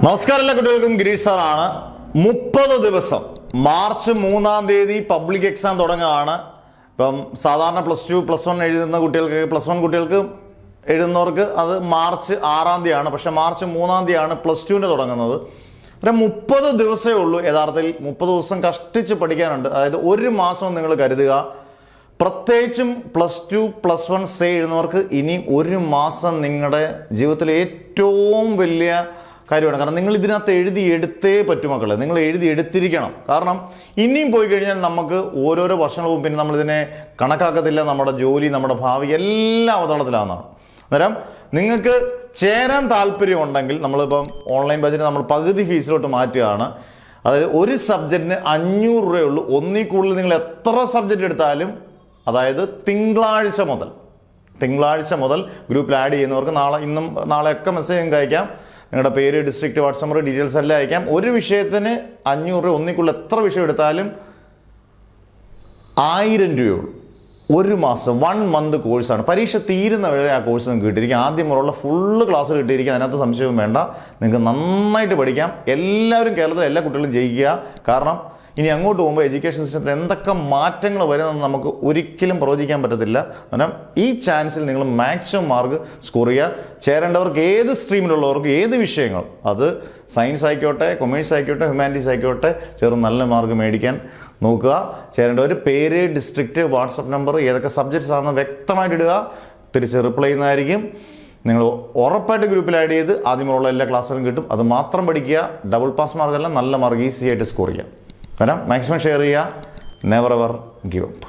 നമസ്കാരം എല്ലാ കുട്ടികൾക്കും ഗിരീഷ് സാറാണ്. 30 ദിവസം മാർച്ച് 3-ാം തീയതി പബ്ലിക് എക്സാം തുടങ്ങുകയാണ്. ഇപ്പം സാധാരണ +2 +1 എഴുതുന്ന കുട്ടികൾക്ക് +1 കുട്ടികൾക്ക് എഴുതുന്നവർക്ക് അത് മാർച്ച് 6-ാം തീയതിയാണ്. പക്ഷെ മാർച്ച് 3-ാം തീയതിയാണ് +2ൻ്റെ തുടങ്ങുന്നത്. ഒരു 30 ദിവസമേ ഉള്ളൂ. യഥാർത്ഥത്തിൽ 30 ദിവസം കഷ്ടിച്ച് പഠിക്കാനുണ്ട്. അതായത് ഒരു മാസം നിങ്ങൾ കരുതുക. പ്രത്യേകിച്ചും +2 +1 സേ എഴുതുന്നവർക്ക് ഇനി ഒരു മാസം നിങ്ങളുടെ ജീവിതത്തിലെ ഏറ്റവും വലിയ കാര്യമാണ്. കാരണം നിങ്ങൾ ഇതിനകത്ത് എഴുതിയെടുത്തേ പറ്റൂ മക്കളെ. നിങ്ങൾ എഴുതിയെടുത്തിരിക്കണം. കാരണം ഇനിയും പോയി കഴിഞ്ഞാൽ നമുക്ക് ഓരോരോ വർഷങ്ങളും പിന്നെ നമ്മളിതിനെ കണക്കാക്കത്തില്ല. നമ്മുടെ ജോലി, നമ്മുടെ ഭാവി എല്ലാം അവതരണത്തിലാണെന്നാണ്. അന്നേരം നിങ്ങൾക്ക് ചേരാൻ താല്പര്യമുണ്ടെങ്കിൽ നമ്മളിപ്പം ഓൺലൈൻ ബാച്ചിന് നമ്മൾ പകുതി ഫീസിലോട്ട് മാറ്റുകയാണ്. അതായത് ഒരു സബ്ജക്റ്റിന് 500 രൂപയുള്ളൂ. ഒന്നിൽ കൂടുതൽ നിങ്ങൾ എത്ര സബ്ജക്റ്റ് എടുത്താലും, അതായത് തിങ്കളാഴ്ച മുതൽ ഗ്രൂപ്പിൽ ആഡ് ചെയ്യുന്നവർക്ക് ഇന്നും നാളെയൊക്കെ മെസ്സേജ് നിങ്ങൾക്ക് അയക്കാം. നിങ്ങളുടെ പേര്, ഡിസ്ട്രിക്ട്, വാട്സാപ്പ് നമ്പർ, ഡീറ്റെയിൽസ് എല്ലാം അയക്കാം. ഒരു വിഷയത്തിന് 500 രൂപ. ഒന്നിക്കുള്ള എത്ര വിഷയം എടുത്താലും 1000 രൂപയുള്ളൂ. ഒരു മാസം 1 മന്ത് കോഴ്സാണ്. പരീക്ഷ തീരുന്ന വരെ ആ കോഴ്സ് നിങ്ങൾക്ക് കിട്ടിയിരിക്കും. ആദ്യം മുതലുള്ള ഫുള്ള് ക്ലാസ് കിട്ടിയിരിക്കും. അതിനകത്ത് സംശയവും വേണ്ട. നിങ്ങൾക്ക് നന്നായിട്ട് പഠിക്കാം. എല്ലാവരും കേരളത്തിലെ എല്ലാ കുട്ടികളും ജയിക്കുക. കാരണം ഇനി അങ്ങോട്ട് പോകുമ്പോൾ എഡ്യൂക്കേഷൻ സിസ്റ്റത്തിൽ എന്തൊക്കെ മാറ്റങ്ങൾ വരുമെന്ന് നമുക്ക് ഒരിക്കലും പ്രവചിക്കാൻ പറ്റത്തില്ല. കാരണം ഈ ചാൻസിൽ നിങ്ങൾ മാക്സിമം മാർക്ക് സ്കോർ ചെയ്യുക. ചേരേണ്ടവർക്ക് ഏത് സ്ട്രീമിലുള്ളവർക്ക് ഏത് വിഷയങ്ങൾ, അത് സയൻസ് ആയിക്കോട്ടെ, കൊമേഴ്സ് ആയിക്കോട്ടെ, ഹ്യൂമാനിറ്റീസ് ആയിക്കോട്ടെ, നല്ല മാർക്ക് മേടിക്കാൻ നോക്കുക. ചേരേണ്ടവർ പേര്, ഡിസ്ട്രിക്റ്റ്, വാട്സപ്പ് നമ്പർ, ഏതൊക്കെ സബ്ജക്ട്സ് ആണെന്ന് വ്യക്തമായിട്ട് ഇടുക. തിരിച്ച് റിപ്ലൈ ചെയ്യുന്നതായിരിക്കും. നിങ്ങൾ ഉറപ്പായിട്ട് ഗ്രൂപ്പിൽ ആഡ് ചെയ്ത് ആദ്യമുള്ള എല്ലാ ക്ലാസ്സിലും കിട്ടും. അത് മാത്രം പഠിക്കുക. ഡബിൾ പാസ് മാർക്കല്ല, നല്ല മാർക്ക് ഈസി ആയിട്ട് സ്കോർ ചെയ്യുക. കാരണം മാക്സിമം ഷെയർ ചെയ്യുക. Never ever give up.